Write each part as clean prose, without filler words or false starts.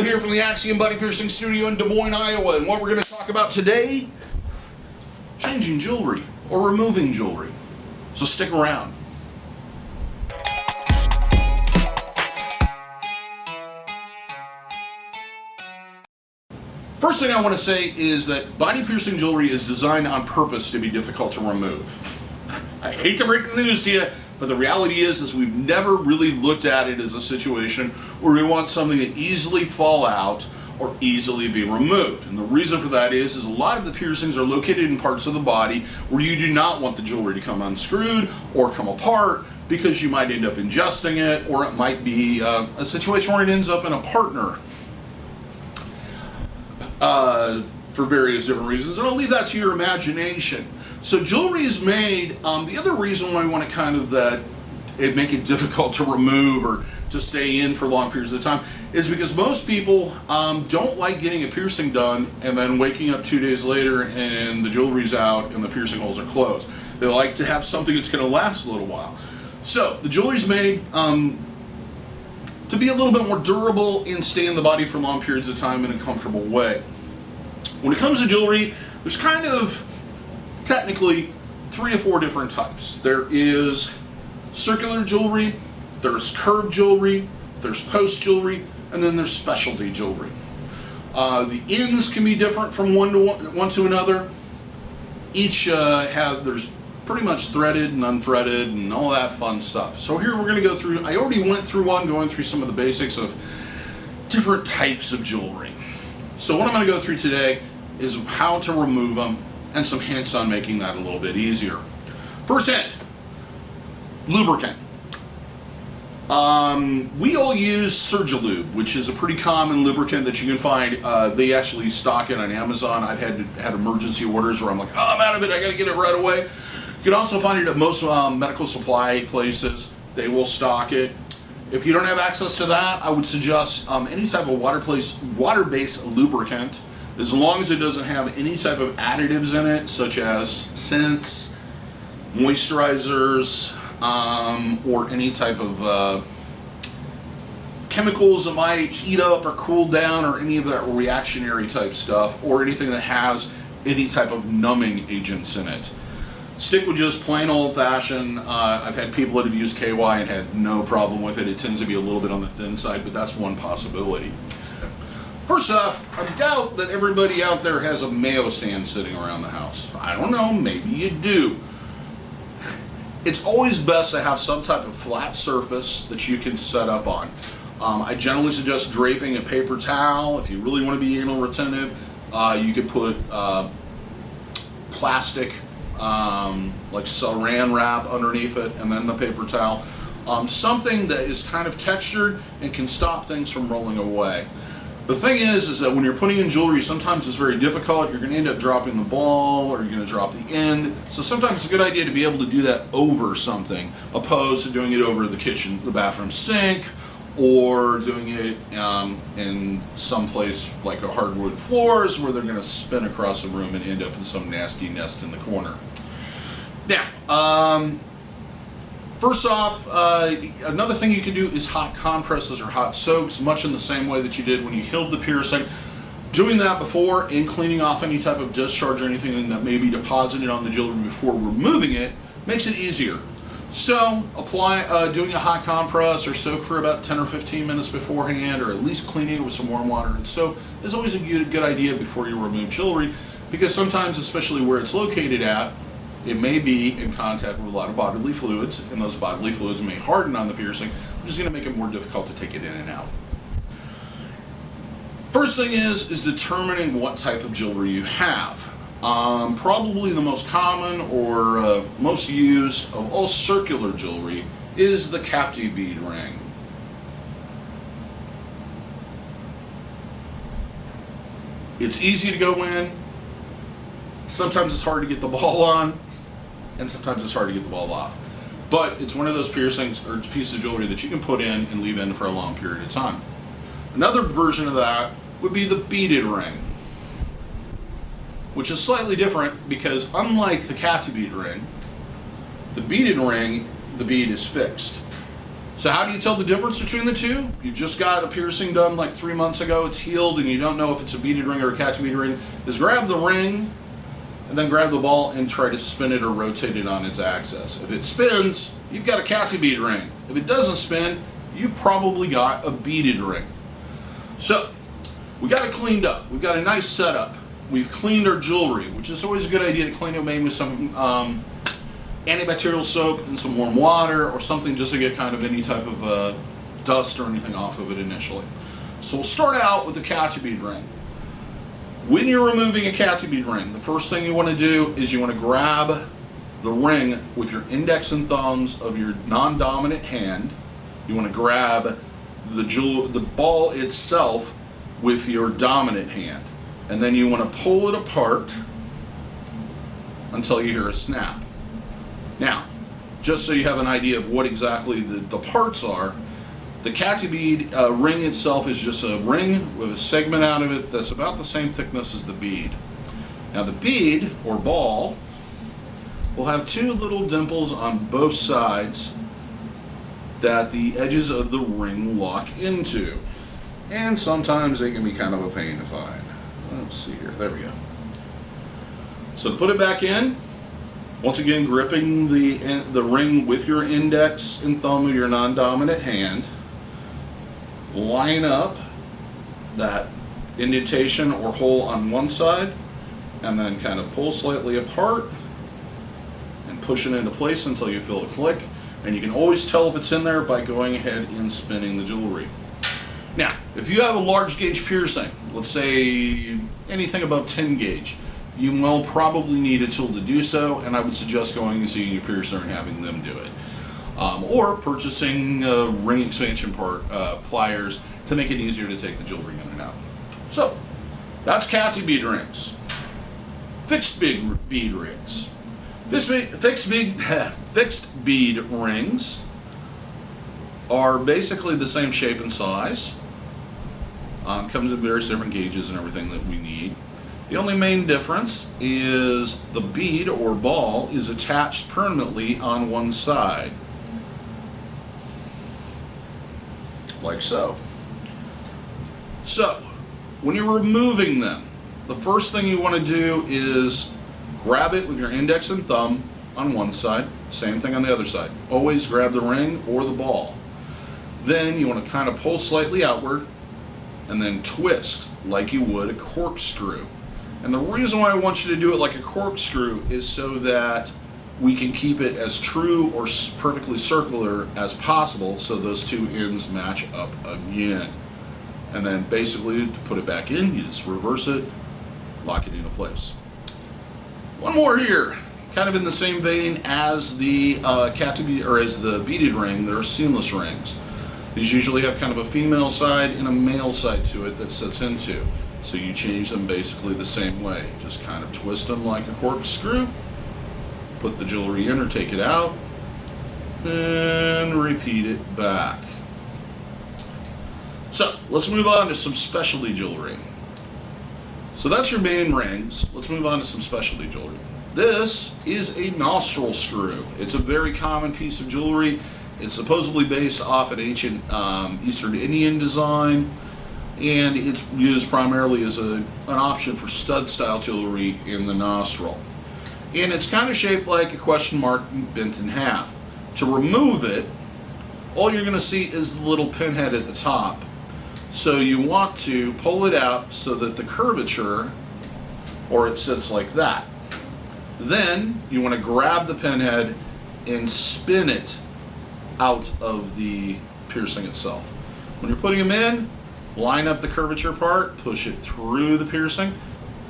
here from the Axiom Body Piercing Studio in Des Moines, Iowa, and what we're going to talk about today, changing jewelry or removing jewelry. So stick around. First thing I want to say is that body piercing jewelry is designed on purpose to be difficult to remove. I hate to break the news to you, but the reality is we've never really looked at it as a situation where we want something to easily fall out or easily be removed. And the reason for that is a lot of the piercings are located in parts of the body where you do not want the jewelry to come unscrewed or come apart, because you might end up ingesting it, or it might be a situation where it ends up in a partner for various different reasons. And I'll leave that to your imagination. So jewelry is made, the other reason why I want to kind of make it difficult to remove or to stay in for long periods of time is because most people don't like getting a piercing done and then waking up 2 days later and the jewelry's out and the piercing holes are closed. They like to have something that's going to last a little while. So the jewelry's made to be a little bit more durable and stay in the body for long periods of time in a comfortable way. When it comes to jewelry, there's kind of technically 3 or 4 different types. There is circular jewelry, there's curved jewelry, there's post jewelry, and then there's specialty jewelry. The ends can be different from one to another. Each there's pretty much threaded and unthreaded and all that fun stuff. So here we're going to go through, I already went through one going through some of the basics of different types of jewelry. So what I'm going to go through today is how to remove them and some hints on making that a little bit easier. First hint, lubricant. We all use Surgilube, which is a pretty common lubricant that you can find. They actually stock it on Amazon. I've had emergency orders where I'm like, oh, I'm out of it, I gotta get it right away. You can also find it at most medical supply places. They will stock it. If you don't have access to that, I would suggest any type of water-based lubricant, as long as it doesn't have any type of additives in it, such as scents, moisturizers, or any type of chemicals that might heat up or cool down, or any of that reactionary type stuff, or anything that has any type of numbing agents in it. Stick with just plain old-fashioned. I've had people that have used KY and had no problem with it. It tends to be a little bit on the thin side, but that's one possibility. First off, I doubt that everybody out there has a mayo stand sitting around the house. I don't know, maybe you do. It's always best to have some type of flat surface that you can set up on. I generally suggest draping a paper towel. If you really want to be anal retentive, you could put plastic like saran wrap underneath it, and then the paper towel. Something that is kind of textured and can stop things from rolling away. The thing is that when you're putting in jewelry, sometimes it's very difficult. You're going to end up dropping the ball, or you're going to drop the end. So sometimes it's a good idea to be able to do that over something, opposed to doing it over the bathroom sink, or doing it in some place like a hardwood floors where they're going to spin across the room and end up in some nasty nest in the corner. Now, first off, another thing you can do is hot compresses or hot soaks, much in the same way that you did when you healed the piercing. Doing that before and cleaning off any type of discharge or anything that may be deposited on the jewelry before removing it makes it easier. So doing a hot compress or soak for about 10 or 15 minutes beforehand, or at least cleaning it with some warm water and soap, is always a good idea before you remove jewelry, because sometimes, especially where it's located at, it may be in contact with a lot of bodily fluids, and those bodily fluids may harden on the piercing, which is going to make it more difficult to take it in and out. First thing is determining what type of jewelry you have. Probably the most common or most used of all circular jewelry is the captive bead ring. It's easy to go in. Sometimes it's hard to get the ball on, and sometimes it's hard to get the ball off. But it's one of those piercings or pieces of jewelry that you can put in and leave in for a long period of time. Another version of that would be the beaded ring, which is slightly different because unlike the captive bead ring, the beaded ring, the bead is fixed. So how do you tell the difference between the two? You just got a piercing done like 3 months ago, it's healed, and you don't know if it's a beaded ring or a cat bead ring, is grab the ring and then grab the ball and try to spin it or rotate it on its axis. If it spins, you've got a cat bead ring. If it doesn't spin, you've probably got a beaded ring. So we got it cleaned up. We've got a nice setup. We've cleaned our jewelry, which is always a good idea to clean it maybe with some antibacterial soap and some warm water or something, just to get kind of any type of dust or anything off of it initially. So we'll start out with the cat bead ring. When you're removing a cat bead ring, the first thing you want to do is you want to grab the ring with your index and thumbs of your non-dominant hand. You want to grab the ball itself with your dominant hand, and then you want to pull it apart until you hear a snap. Now, just so you have an idea of what exactly the parts are, the cat bead ring itself is just a ring with a segment out of it that's about the same thickness as the bead. Now the bead, or ball, will have two little dimples on both sides that the edges of the ring lock into. And sometimes they can be kind of a pain to find. Let's see here, there we go. So to put it back in, once again gripping the ring with your index and thumb of your non-dominant hand, line up that indentation or hole on one side and then kind of pull slightly apart and push it into place until you feel a click. And you can always tell if it's in there by going ahead and spinning the jewelry. Now, if you have a large gauge piercing, let's say anything above 10 gauge, you will probably need a tool to do so, and I would suggest going and seeing your piercer and having them do it. Or purchasing ring expansion pliers to make it easier to take the jewelry in and out. So, that's cat bead rings. Fixed bead rings. Fixed bead rings are basically the same shape and size. Comes in various different gauges and everything that we need. The only main difference is the bead or ball is attached permanently on one side. Like so. So, when you're removing them, the first thing you want to do is grab it with your index and thumb on one side, same thing on the other side. Always grab the ring or the ball. Then you want to kind of pull slightly outward and then twist like you would a corkscrew. And the reason why I want you to do it like a corkscrew is so that we can keep it as true or perfectly circular as possible, so those two ends match up again. And then basically to put it back in, you just reverse it, lock it into place. One more here, kind of in the same vein as the as the beaded ring. There are seamless rings. These usually have kind of a female side and a male side to it that sets into. So you change them basically the same way. Just kind of twist them like a corkscrew, put the jewelry in or take it out, and repeat it back. So let's move on to some specialty jewelry. So that's your main rings. Let's move on to some specialty jewelry. This is a nostril screw. It's a very common piece of jewelry. It's supposedly based off an ancient Eastern Indian design, and it's used primarily as an option for stud style jewelry in the nostril. And it's kind of shaped like a question mark bent in half. To remove it, all you're going to see is the little pinhead at the top. So you want to pull it out so that the curvature, or it sits like that. Then you want to grab the pinhead and spin it out of the piercing itself. When you're putting them in, line up the curvature part, push it through the piercing,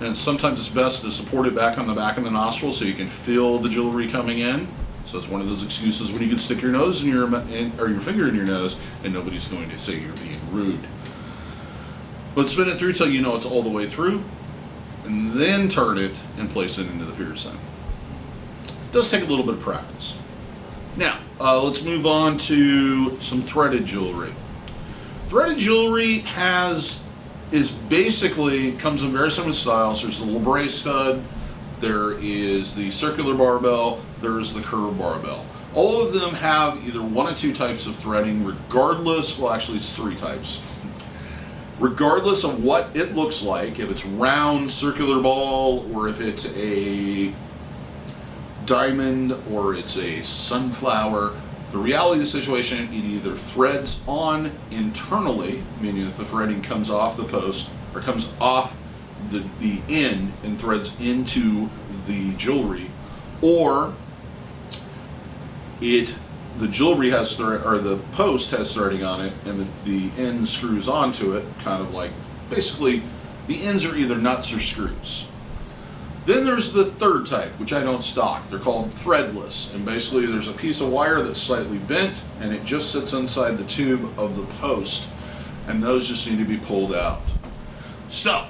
and sometimes it's best to support it back on the back of the nostril so you can feel the jewelry coming in. So it's one of those excuses when you can stick your nose in or your finger in your nose and nobody's going to say you're being rude. But spin it through till you know it's all the way through, and then turn it and place it into the piercing. It does take a little bit of practice. Now, let's move on to some threaded jewelry. Threaded jewelry basically comes in very similar styles. There's the Labret stud, there is the circular barbell, there's the curved barbell. All of them have either one or two types of threading, regardless, well actually it's three types. Regardless of what it looks like, if it's round, circular ball, or if it's a diamond, or it's a sunflower, the reality of the situation, it either threads on internally, meaning that the threading comes off the post, or comes off the end and threads into the jewelry, or the jewelry has thread, or the post has threading on it, and the end screws onto it, kind of like, basically, the ends are either nuts or screws. Then there's the third type, which I don't stock. They're called threadless, and basically there's a piece of wire that's slightly bent, and it just sits inside the tube of the post, and those just need to be pulled out. So,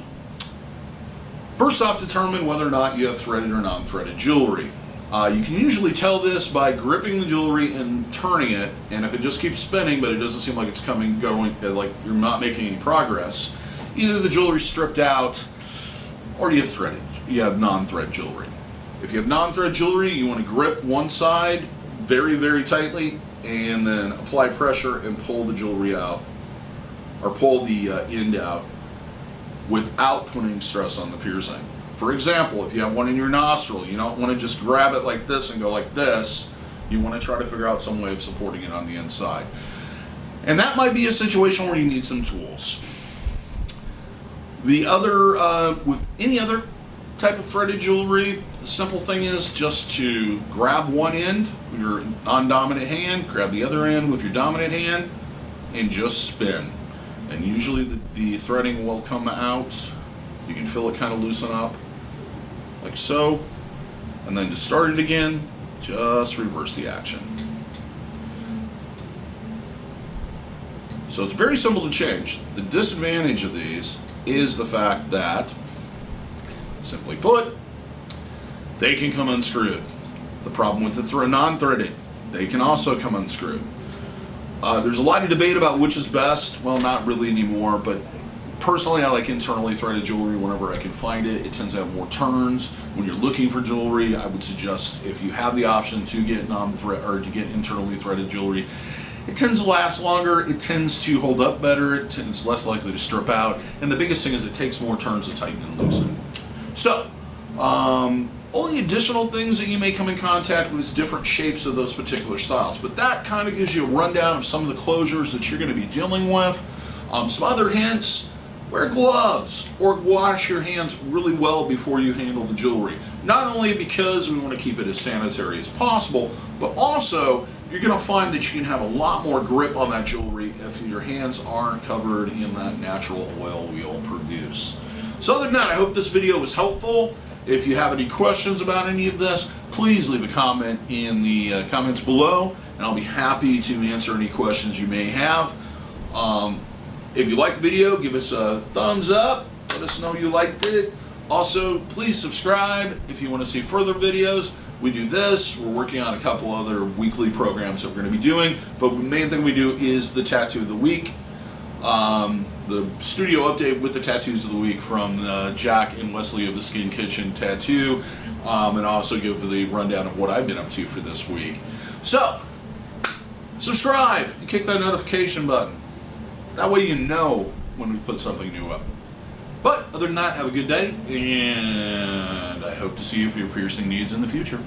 first off, determine whether or not you have threaded or non-threaded jewelry. You can usually tell this by gripping the jewelry and turning it, and if it just keeps spinning but it doesn't seem like it's going, like you're not making any progress, either the jewelry's stripped out or you have non-thread jewelry. If you have non-thread jewelry, you want to grip one side very, very tightly and then apply pressure and pull the jewelry out, or pull the end out without putting stress on the piercing. For example, if you have one in your nostril, you don't want to just grab it like this and go like this. You want to try to figure out some way of supporting it on the inside. And that might be a situation where you need some tools. The other, with any other type of threaded jewelry, the simple thing is just to grab one end with your non-dominant hand, grab the other end with your dominant hand, and just spin. And usually the threading will come out. You can feel it kind of loosen up, like so. And then to start it again, just reverse the action. So it's very simple to change. The disadvantage of these is the fact that, simply put, they can come unscrewed. The problem with the non-threaded, they can also come unscrewed. There's a lot of debate about which is best. Well, not really anymore, but personally I like internally threaded jewelry whenever I can find it. It tends to have more turns. When you're looking for jewelry, I would suggest, if you have the option to get non-thread or to get internally threaded jewelry, it tends to last longer, it tends to hold up better, it's less likely to strip out, and the biggest thing is it takes more turns to tighten and loosen. So, only additional things that you may come in contact with is different shapes of those particular styles, but that kind of gives you a rundown of some of the closures that you're going to be dealing with. Some other hints: wear gloves or wash your hands really well before you handle the jewelry. Not only because we want to keep it as sanitary as possible, but also you're going to find that you can have a lot more grip on that jewelry if your hands aren't covered in that natural oil we'll produce. So other than that, I hope this video was helpful. If you have any questions about any of this, please leave a comment in the comments below, and I'll be happy to answer any questions you may have. If you liked the video, give us a thumbs up. Let us know you liked it. Also, please subscribe if you want to see further videos. We do this. We're working on a couple other weekly programs that we're going to be doing, but the main thing we do is the Tattoo of the Week. The studio update with the tattoos of the week from Jack and Wesley of the Skin Kitchen Tattoo, and also give the rundown of what I've been up to for this week. So, subscribe and kick that notification button. That way you know when we put something new up. But other than that, have a good day, and I hope to see you for your piercing needs in the future.